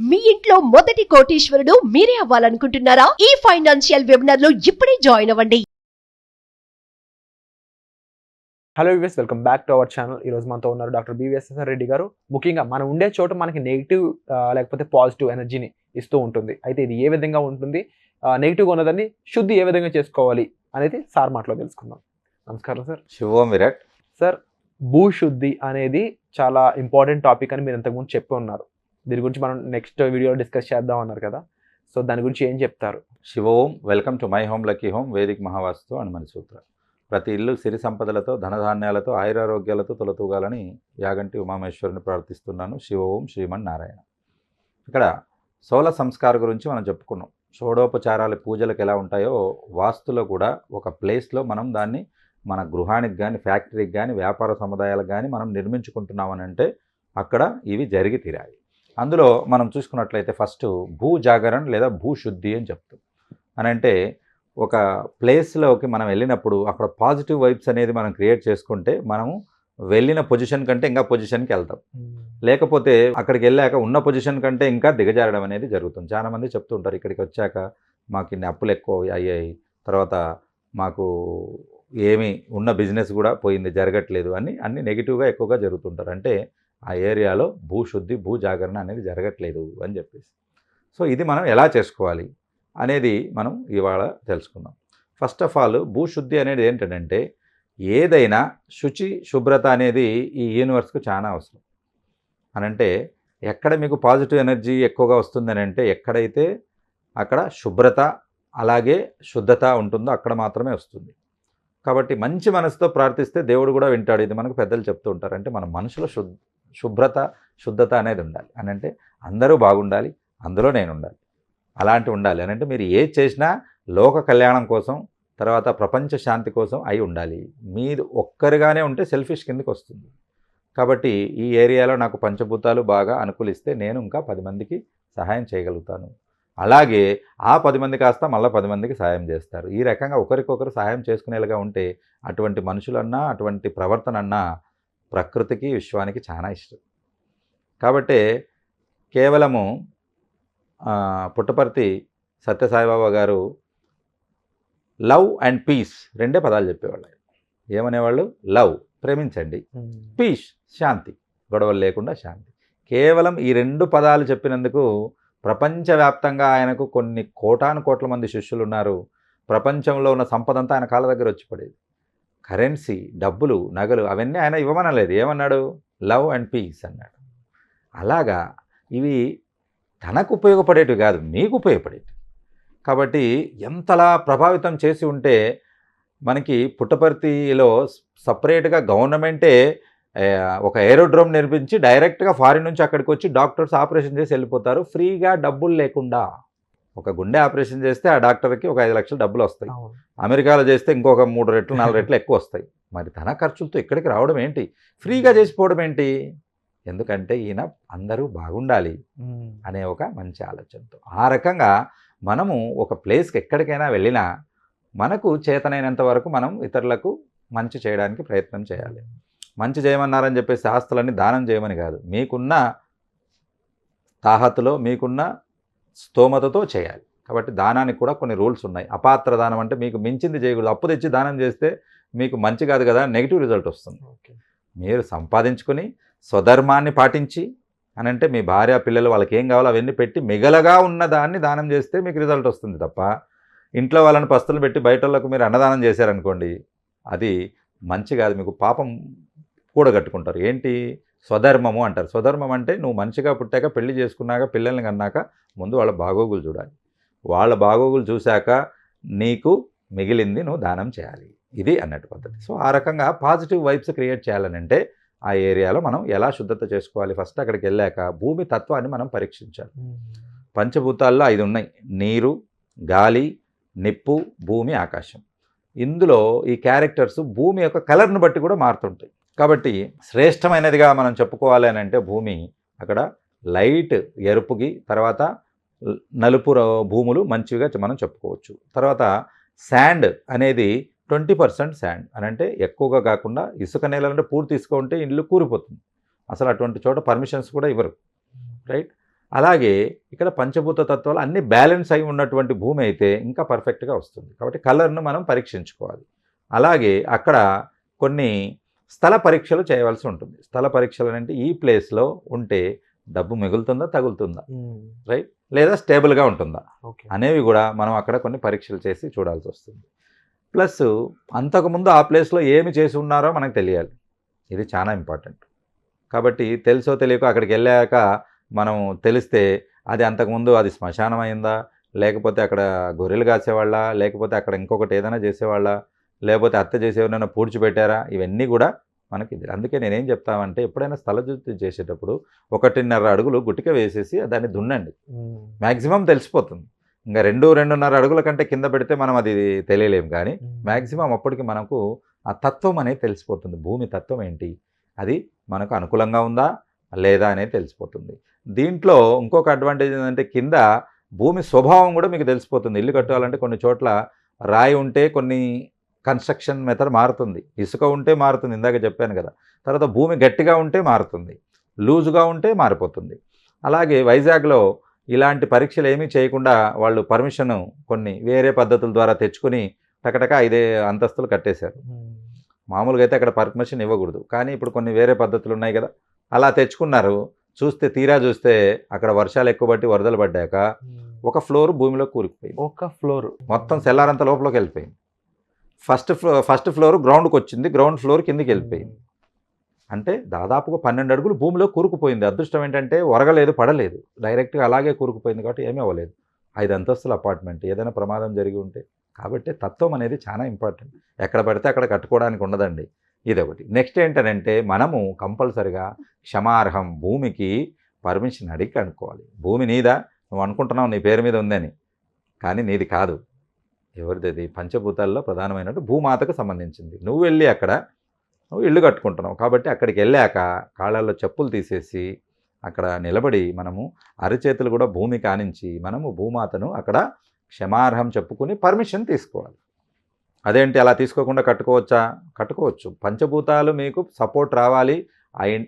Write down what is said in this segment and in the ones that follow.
మీ ఇంట్లో మొదటి కోటీశ్వరుడు మీరే అవ్వాలనుకుంటున్నారా? ఈ ఫైనాన్షియల్ వెబినార్ లో ఇప్పుడే జాయిన్ అవ్వండి. Hello viewers, welcome back to our channel. ఈ రోజు మనతో ఉన్నారు డాక్టర్ బివిఎస్ఎస్ఆర్ రెడ్డి గారు. ముఖ్యంగా మనం ఉండే చోట మనకి నెగిటివ్ లేకపోతే పాజిటివ్ ఎనర్జీని ఇస్తూ ఉంటుంది. అయితే ఇది ఏ విధంగా ఉంటుంది, నెగిటివ్గా ఉన్నదాన్ని శుద్ధి ఏ విధంగా చేసుకోవాలి అనేది సార్ మాటలో తెలుసుకుందాం. నమస్కారం సార్. శుభం విరాట్. సార్, భూశుద్ధి అనేది చాలా ఇంపార్టెంట్ టాపిక్ అని మీరు ఇంతకుముందు చెప్పి ఉన్నారు. దీని గురించి మనం నెక్స్ట్ వీడియోలో డిస్కస్ చేద్దాం అన్నారు కదా. సో దాని గురించి ఏం చెప్తారు? Shiva Om. Welcome to my home lucky home Vedic Mahavastu and మన సూత్ర. ప్రతి ఇల్లు సిరి సంపదలతో, ధనధాన్యాలతో, ఆయురారోగ్యాలతో తొలతూగాలని యాగంటి ఉమామేశ్వరుని ప్రార్థిస్తున్నాను. శివ ఓం శ్రీమన్ నారాయణ. ఇక్కడ సోల సంస్కార గురించి మనం చెప్పుకున్నాం. షోడోపచారాల పూజలకు ఎలా ఉంటాయో వాస్తులో కూడా ఒక ప్లేస్లో మనం దాన్ని మన గృహానికి కానీ, ఫ్యాక్టరీకి కానీ, వ్యాపార సముదాయాలకు కానీ మనం నిర్మించుకుంటున్నామని అంటే అక్కడ ఇవి జరిగి తీరాలి. అందులో మనం చూసుకున్నట్లయితే ఫస్ట్ భూ జాగరణ లేదా భూశుద్ధి అని చెప్తాం. అని అంటే ఒక ప్లేస్లోకి మనం వెళ్ళినప్పుడు అక్కడ పాజిటివ్ వైబ్స్ అనేది మనం క్రియేట్ చేసుకుంటే మనము వెళ్ళిన పొజిషన్ కంటే ఇంకా పొజిషన్కి వెళ్తాం. లేకపోతే అక్కడికి వెళ్ళాక ఉన్న పొజిషన్ కంటే ఇంకా దిగజారడం అనేది జరుగుతుంది. చాలామంది చెప్తూ ఉంటారు, ఇక్కడికి వచ్చాక మాకు ఇన్ని అప్పులు ఎక్కువ అయ్యాయి, తర్వాత మాకు ఏమీ ఉన్న బిజినెస్ కూడా పోయింది, జరగట్లేదు అని అన్ని నెగిటివ్గా ఎక్కువగా జరుగుతుంటారు. అంటే ఆ ఏరియాలో భూశుద్ధి, భూ జాగరణ అనేది జరగట్లేదు అని చెప్పేసి. సో ఇది మనం ఎలా చేసుకోవాలి అనేది మనం ఇవాళ తెలుసుకుందాం. ఫస్ట్ ఆఫ్ ఆల్ భూశుద్ధి అనేది ఏంటంటే ఏదైనా శుచి, శుభ్రత అనేది ఈ యూనివర్స్కు చాలా అవసరం. అనంటే ఎక్కడ మీకు పాజిటివ్ ఎనర్జీ ఎక్కువగా వస్తుందని అంటే ఎక్కడైతే అక్కడ శుభ్రత అలాగే శుద్ధత ఉంటుందో అక్కడ మాత్రమే వస్తుంది. కాబట్టి మంచి మనసుతో ప్రార్థిస్తే దేవుడు కూడా వింటాడు. ఇది మనకు పెద్దలు చెప్తూ ఉంటారు. అంటే మన మనసులో శుభ్రత, శుద్ధత అనేది ఉండాలి. అని అంటే అందరూ బాగుండాలి, అందులో నేను ఉండాలి, అలాంటి ఉండాలి. అని అంటే మీరు ఏది చేసినా లోక కళ్యాణం కోసం, తర్వాత ప్రపంచ శాంతి కోసం అయి ఉండాలి. మీరు ఒక్కరిగానే ఉంటే సెల్ఫిష్ కిందకి వస్తుంది. కాబట్టి ఈ ఏరియాలో నాకు పంచభూతాలు బాగా అనుకూలిస్తే నేను ఇంకా 10 మందికి సహాయం చేయగలుగుతాను. అలాగే ఆ 10 మంది కాస్త మళ్ళీ 10 మందికి సహాయం చేస్తారు. ఈ రకంగా ఒకరికొకరు సహాయం చేసుకునేలాగా ఉంటే అటువంటి మనుషులన్నా, అటువంటి ప్రవర్తన అన్నా ప్రకృతికి, విశ్వానికి చాలా ఇష్టం. కాబట్టి కేవలము పుట్టపర్తి సత్యసాయిబాబా గారు లవ్ అండ్ పీస్ రెండే పదాలు చెప్పేవాళ్ళు. ఏమనేవాళ్ళు? లవ్ ప్రేమించండి, పీస్ శాంతి, గొడవలు లేకుండా శాంతి. కేవలం ఈ 2 పదాలు చెప్పినందుకు ప్రపంచవ్యాప్తంగా ఆయనకు కొన్ని కోటాను కోట్ల మంది శిష్యులు ఉన్నారు. ప్రపంచంలో ఉన్న సంపద అంతా ఆయన కాళ్ళ దగ్గర వచ్చి పడేది. కరెన్సీ, డబ్బులు, నగలు అవన్నీ ఆయన ఇవ్వమనలేదు. ఏమన్నాడు? లవ్ అండ్ పీస్ అన్నాడు. అలాగా ఇవి తనకు ఉపయోగపడేటివి కాదు, మీకు ఉపయోగపడేటివి. కాబట్టి ఎంతలా ప్రభావితం చేసి ఉంటే మనకి పుట్టపర్తిలో సపరేట్గా గవర్నమెంటే ఒక ఏరోడ్రోమ్ నిర్మించి డైరెక్ట్గా ఫారిన్ నుంచి అక్కడికి వచ్చి డాక్టర్స్ ఆపరేషన్ చేసి వెళ్ళిపోతారు ఫ్రీగా, డబ్బులు లేకుండా. ఒక గుండె ఆపరేషన్ చేస్తే ఆ డాక్టర్కి ఒక 5 లక్షలు డబ్బులు వస్తాయి. అమెరికాలో చేస్తే ఇంకొక 3 రెట్లు 4 రెట్లు ఎక్కువ వస్తాయి. మరి తన ఖర్చులతో ఇక్కడికి రావడం ఏంటి, ఫ్రీగా చేసిపోవడం ఏంటి? ఎందుకంటే ఈయన అందరూ బాగుండాలి అనే ఒక మంచి ఆలోచనతో. ఆ రకంగా మనము ఒక ప్లేస్కి ఎక్కడికైనా వెళ్ళినా మనకు చేతనైనంత వరకు మనం ఇతరులకు మంచి చేయడానికి ప్రయత్నం చేయాలి. మంచి చేయమన్నారని చెప్పేసి ఆస్తులన్నీ దానం చేయమని కాదు, మీకున్న తాహతులో, మీకున్న స్తోమతతో చేయాలి. కాబట్టి దానానికి కూడా కొన్ని రూల్స్ ఉన్నాయి. అపాత్ర దానం అంటే మీకు మించింది చేయకూడదు. అప్పు తెచ్చి దానం చేస్తే మీకు మంచి కాదు కదా, నెగిటివ్ రిజల్ట్ వస్తుంది. మీరు సంపాదించుకొని స్వధర్మాన్ని పాటించి అని అంటే మీ భార్య, పిల్లలు వాళ్ళకి ఏం కావాలో అవన్నీ పెట్టి మిగలగా ఉన్న దాన్ని దానం చేస్తే మీకు రిజల్ట్ వస్తుంది తప్ప ఇంట్లో వాళ్ళని పస్తులు పెట్టి బయట వాళ్ళకు మీరు అన్నదానం చేశారనుకోండి, అది మంచి కాదు, మీకు పాపం కూడగట్టుకుంటారు. ఏంటి? స్వధర్మము అంటారు. స్వధర్మం అంటే నువ్వు మంచిగా పుట్టాక, పెళ్లి చేసుకున్నాక, పిల్లల్ని కన్నాక ముందు వాళ్ళ బాగోగులు చూడాలి. వాళ్ళ బాగోగులు చూశాక నీకు మిగిలింది నువ్వు దానం చేయాలి. ఇది అన్నట్టు పద్ధతి. సో ఆ రకంగా పాజిటివ్ వైబ్స్ క్రియేట్ చేయాలని అంటే ఆ ఏరియాలో మనం ఎలా శుద్ధత చేసుకోవాలి? ఫస్ట్ అక్కడికి వెళ్ళాక భూమి తత్వాన్ని మనం పరీక్షించాలి. పంచభూతాల్లో 5 ఉన్నాయి: నీరు, గాలి, నిప్పు, భూమి, ఆకాశం. ఇందులో ఈ క్యారెక్టర్స్ భూమి యొక్క కలర్ను బట్టి కూడా మారుతుంటాయి. కాబట్టి శ్రేష్టమైనదిగా మనం చెప్పుకోవాలి అని అంటే భూమి అక్కడ లైట్ ఎరుపుకి, తర్వాత నలుపు భూములు మంచివిగా మనం చెప్పుకోవచ్చు. తర్వాత శాండ్ అనేది 20% శాండ్ అని అంటే ఎక్కువగా కాకుండా, ఇసుక నేలంటే పూర్తి ఇసుక ఉంటే ఇల్లు కూలిపోతుంది. అసలు అటువంటి చోట పర్మిషన్స్ కూడా ఇవ్వరు, రైట్? అలాగే ఇక్కడ పంచభూత తత్వాలు అన్ని బ్యాలెన్స్ అయి ఉన్నటువంటి భూమి అయితే ఇంకా పర్ఫెక్ట్గా వస్తుంది. కాబట్టి కలర్ను మనం పరీక్షించుకోవాలి. అలాగే అక్కడ కొన్ని స్థల పరీక్షలు చేయవలసి ఉంటుంది. స్థల పరీక్షలు అంటే ఈ ప్లేస్లో ఉంటే డబ్బు మిగులుతుందా, తగులుతుందా, రైట్, లేదా స్టేబుల్గా ఉంటుందా అనేవి కూడా మనం అక్కడ కొన్ని పరీక్షలు చేసి చూడాల్సి వస్తుంది. ప్లస్ అంతకుముందు ఆ ప్లేస్లో ఏమి చేసి ఉన్నారో మనకు తెలియాలి. ఇది చాలా ఇంపార్టెంట్. కాబట్టి తెలుసో తెలియకో అక్కడికి వెళ్ళాక మనం తెలిస్తే అది అంతకుముందు అది శ్మశానం అయిందా, లేకపోతే అక్కడ గొర్రెలు కాసేవాళ్ళ, లేకపోతే అక్కడ ఇంకొకటి ఏదైనా చేసేవాళ్ళ, లేకపోతే అత్త చేసేవాళ్ళైనా పూడ్చిపెట్టారా, ఇవన్నీ కూడా మనకి ఇది. అందుకే నేనేం చెప్తామంటే ఎప్పుడైనా స్థలశుద్ధి చేసేటప్పుడు 1.5 అడుగులు గుటిక వేసేసి దాన్ని దున్నండి. మ్యాక్సిమం తెలిసిపోతుంది. ఇంకా 2-2.5 అడుగుల కంటే కింద పెడితే మనం అది తెలియలేము. కానీ మ్యాక్సిమం అప్పటికి మనకు ఆ తత్వం అనేది తెలిసిపోతుంది. భూమి తత్వం ఏంటి, అది మనకు అనుకూలంగా ఉందా లేదా అనేది తెలిసిపోతుంది. దీంట్లో ఇంకొక అడ్వాంటేజ్ ఏంటంటే కింద భూమి స్వభావం కూడా మీకు తెలిసిపోతుంది. ఇల్లు కట్టాలంటే కొన్ని చోట్ల రాయి ఉంటే కొన్ని కన్స్ట్రక్షన్ మెథడ్ మారుతుంది, ఇసుక ఉంటే మారుతుంది, ఇందాక చెప్పాను కదా. తర్వాత భూమి గట్టిగా ఉంటే మారుతుంది, లూజుగా ఉంటే మారిపోతుంది. అలాగే వైజాగ్లో ఇలాంటి పరీక్షలు ఏమీ చేయకుండా వాళ్ళు పర్మిషన్ కొన్ని వేరే పద్ధతుల ద్వారా తెచ్చుకొని టకటక 5 అంతస్తులు కట్టేశారు. మామూలుగా అయితే అక్కడ పర్మిషన్ ఇవ్వకూడదు, కానీ ఇప్పుడు కొన్ని వేరే పద్ధతులు ఉన్నాయి కదా, అలా తెచ్చుకున్నారు. తీరా చూస్తే అక్కడ వర్షాలు ఎక్కువ బట్టి వరదలు పడ్డాక ఒక ఫ్లోర్ భూమిలో కూరుకుపోయింది. ఒక ఫ్లోర్ మొత్తం సెల్లారంతా లోపలికి వెళ్ళిపోయింది. ఫస్ట్ ఫ్లోర్ గ్రౌండ్కి వచ్చింది, గ్రౌండ్ ఫ్లోర్ కిందికి వెళ్ళిపోయింది. అంటే దాదాపుగా 12 అడుగులు భూమిలో కూరుకుపోయింది. అదృష్టం ఏంటంటే ఒరగలేదు, పడలేదు, డైరెక్ట్గా అలాగే కూరుకుపోయింది. కాబట్టి ఏమీ అవ్వలేదు. 5 అంతస్తుల అపార్ట్మెంట్, ఏదైనా ప్రమాదం జరిగి ఉంటే. కాబట్టి తత్వం అనేది చాలా ఇంపార్టెంట్. ఎక్కడ పడితే అక్కడ కట్టుకోవడానికి ఉండదండి. ఇదొకటి. నెక్స్ట్ ఏంటంటే మనము కంపల్సరిగా క్షమార్హం, భూమికి పర్మిషన్ అడిగి కనుక్కోవాలి. భూమి నీదా, నువ్వు అనుకుంటున్నావు నీ పేరు మీద ఉందని, కానీ నీది కాదు. ఎవరిది? పంచభూతాల్లో ప్రధానమైనట్టు భూమాతకు సంబంధించింది. నువ్వు వెళ్ళి అక్కడ నువ్వు ఇల్లు కట్టుకుంటున్నావు. కాబట్టి అక్కడికి వెళ్ళాక కాళ్ళల్లో చెప్పులు తీసేసి అక్కడ నిలబడి మనము అరిచేతులు కూడా భూమి కానించి మనము భూమాతను అక్కడ క్షమార్హం చెప్పుకుని పర్మిషన్ తీసుకోవాలి. అదేంటి అలా తీసుకోకుండా కట్టుకోవచ్చా? కట్టుకోవచ్చు. పంచభూతాలు మీకు సపోర్ట్ రావాలి.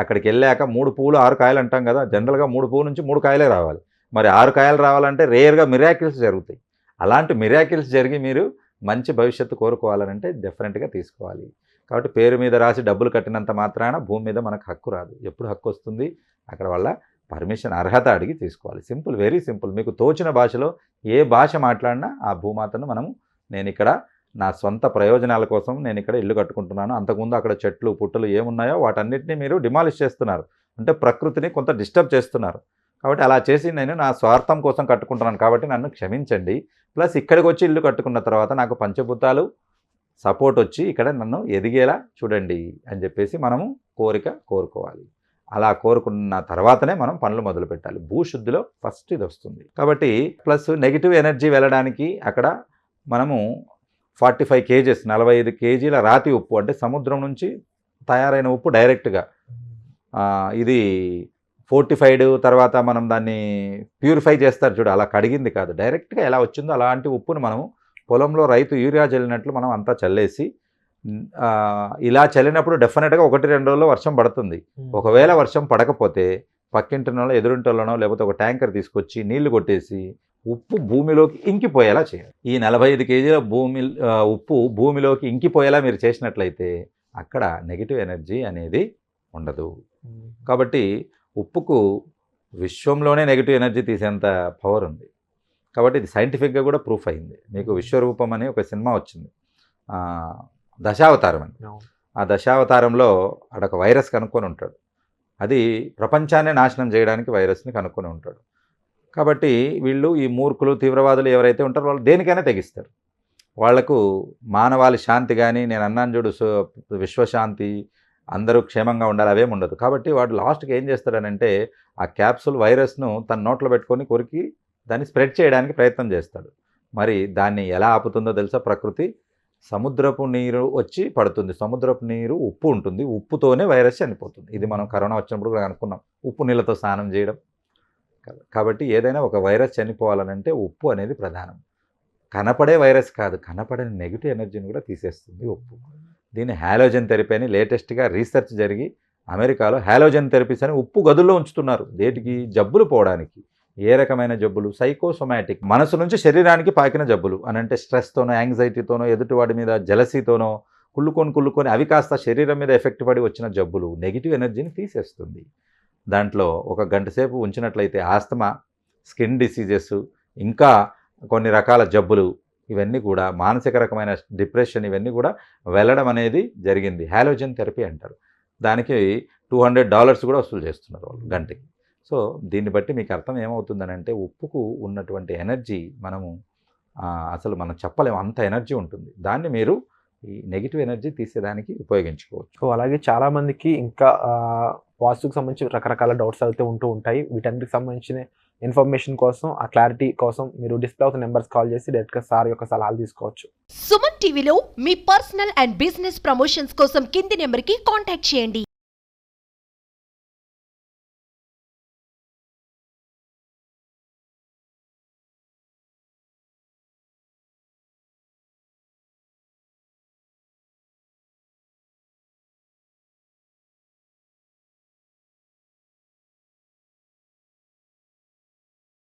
అక్కడికి వెళ్ళాక 3 పువ్వులు 6 కాయలు అంటాం కదా, జనరల్గా 3 పువ్వుల నుంచి 3 కాయలే రావాలి. మరి 6 కాయలు రావాలంటే రేర్గా మిరాకిల్స్ జరుగుతాయి. అలాంటి మిరాకిల్స్ జరిగి మీరు మంచి భవిష్యత్తు కోరుకోవాలనంటే డెఫినెట్గా తీసుకోవాలి. కాబట్టి పేరు మీద రాసి డబ్బులు కట్టినంత మాత్రాన భూమి మీద మనకు హక్కు రాదు. ఎప్పుడు హక్కు వస్తుంది? అక్కడ వల్ల పర్మిషన్, అర్హత అడిగి తీసుకోవాలి. Simple, very simple. మీకు తోచిన భాషలో ఏ భాష మాట్లాడినా ఆ భూమాతను మనము నేను ఇక్కడ నా సొంత ప్రయోజనాల కోసం నేను ఇక్కడ ఇల్లు కట్టుకుంటున్నాను, అంతకుముందు అక్కడ చెట్లు పుట్టలు ఏమున్నాయో వాటన్నిటిని మీరు డిమాలిష్ చేస్తున్నారు, అంటే ప్రకృతిని కొంత డిస్టర్బ్ చేస్తున్నారు. కాబట్టి అలా చేసి నేను నా స్వార్థం కోసం కట్టుకుంటున్నాను, కాబట్టి నన్ను క్షమించండి. ప్లస్ ఇక్కడికి వచ్చి ఇల్లు కట్టుకున్న తర్వాత నాకు పంచభూతాలు సపోర్ట్ వచ్చి ఇక్కడ నన్ను ఎదిగేలా చూడండి అని చెప్పేసి మనము కోరుకోవాలి. అలా కోరుకున్న తర్వాతనే మనం పనులు మొదలు పెట్టాలి. భూశుద్ధిలో ఫస్ట్ ఇది వస్తుంది. కాబట్టి ప్లస్ నెగిటివ్ ఎనర్జీ వెళ్ళడానికి అక్కడ మనము 45 kgs 45 kgల రాతి ఉప్పు, అంటే సముద్రం నుంచి తయారైన ఉప్పు డైరెక్ట్గా ఇది ఫోర్టిఫైడ్ తర్వాత మనం దాన్ని ప్యూరిఫై చేస్తారు చూడు, అలా కడిగింది కాదు, డైరెక్ట్గా ఎలా వచ్చిందో అలాంటి ఉప్పును మనము పొలంలో రైతు యూరియా చల్లినట్లు మనం అంతా చల్లేసి ఇలా చల్లినప్పుడు డెఫినెట్గా 1-2 రోజుల్లో వర్షం పడుతుంది. ఒకవేళ వర్షం పడకపోతే పక్కింటినో ఎదురింటిలోనో లేకపోతే ఒక ట్యాంకర్ తీసుకొచ్చి నీళ్లు కొట్టేసి ఉప్పు భూమిలోకి ఇంకిపోయేలా చేయాలి. ఈ 45 kgల ఉప్పు భూమిలోకి ఇంకిపోయేలా మీరు చేసినట్లయితే అక్కడ నెగిటివ్ ఎనర్జీ అనేది ఉండదు. కాబట్టి ఉప్పుకు విశ్వంలోనే నెగిటివ్ ఎనర్జీ తీసేంత పవర్ ఉంది. కాబట్టి ఇది సైంటిఫిక్గా కూడా ప్రూఫ్ అయింది. మీకు విశ్వరూపం అని ఒక సినిమా వచ్చింది, దశావతారం అని. ఆ దశావతారంలో అడొక వైరస్ కనుక్కొని ఉంటాడు. అది ప్రపంచాన్ని నాశనం చేయడానికి వైరస్ని కనుక్కొని ఉంటాడు. కాబట్టి వీళ్ళు ఈ మూర్ఖులు తీవ్రవాదులు ఎవరైతే ఉంటారో వాళ్ళు దేనికైనా తెగిస్తారు. వాళ్లకు మానవాళి శాంతి కానీ, నేను అన్నాను చూడు విశ్వశాంతి, అందరూ క్షేమంగా ఉండాలి, అవేం ఉండదు. కాబట్టి వాడు లాస్ట్కి ఏం చేస్తాడనంటే ఆ క్యాప్సూల్ వైరస్ను తన నోట్లో పెట్టుకొని కొరికి దాన్ని స్ప్రెడ్ చేయడానికి ప్రయత్నం చేస్తాడు. మరి దాన్ని ఎలా ఆపుతుందో తెలుసా? ప్రకృతి సముద్రపు నీరు వచ్చి పడుతుంది. సముద్రపు నీరు ఉప్పు ఉంటుంది, ఉప్పుతోనే వైరస్ చనిపోతుంది. ఇది మనం కరోనా వచ్చినప్పుడు కూడా అనుకున్నాం, ఉప్పు నీళ్ళతో స్నానం చేయడం. కాబట్టి ఏదైనా ఒక వైరస్ చనిపోవాలనంటే ఉప్పు అనేది ప్రధానం. కనపడే వైరస్ కాదు, కనపడే నెగిటివ్ ఎనర్జీని కూడా తీసేస్తుంది ఉప్పు. దీన్ని హాలోజన్ థెరపీ అని లేటెస్ట్గా రీసెర్చ్ జరిగి అమెరికాలో హాలోజన్ థెరపీస్ అని ఉప్పు గదుల్లో ఉంచుతున్నారు. దేటికి? జబ్బులు పోవడానికి. ఏ రకమైన జబ్బులు? సైకోసొమాటిక్, మనసు నుంచి శరీరానికి పాకిన జబ్బులు అని. అంటే స్ట్రెస్తోనో, యాంగ్జైటీతోనో, ఎదుటివాడి మీద జలసీతోనో కుళ్ళుకొని అవి కాస్త శరీరం మీద ఎఫెక్ట్ పడి వచ్చిన జబ్బులు. నెగిటివ్ ఎనర్జీని తీసేస్తుంది. దాంట్లో 1 గంట సేపు ఉంచినట్లయితే ఆస్తమా, స్కిన్ డిసీజెస్, ఇంకా కొన్ని రకాల జబ్బులు, ఇవన్నీ కూడా మానసిక రకమైన డిప్రెషన్, ఇవన్నీ కూడా వెళ్ళడం అనేది జరిగింది. హాలోజన్ థెరపీ అంటారు. దానికి $200 కూడా వసూలు చేస్తున్నారు వాళ్ళు గంటకి. సో దీన్ని బట్టి మీకు అర్థం ఏమవుతుందని అంటే, ఉప్పుకు ఉన్నటువంటి ఎనర్జీ అసలు మనం చెప్పలేము, అంత ఎనర్జీ ఉంటుంది. దాన్ని మీరు ఈ నెగిటివ్ ఎనర్జీ తీసేదానికి ఉపయోగించుకోవచ్చు. సో అలాగే చాలా మందికి ఇంకా పాజిటివ్కి సంబంధించి రకరకాల డౌట్స్ అయితే ఉంటూ ఉంటాయి. వీటన్నిటికి సంబంధించిన ఇన్ఫర్మేషన్ కోసం, ఆ క్లారిటీ కోసం మీరు డిస్ప్లే అవుతున్న నెంబర్స్ కాల్ చేసి డైరెక్ట్గా సార్ యొక్క సలహాలు తీసుకోవచ్చు. సుమన్ టీవీలో మీ పర్సనల్ అండ్ బిజినెస్ ప్రమోషన్స్ కోసం కింది నెంబర్కి కాంటాక్ట్ చేయండి.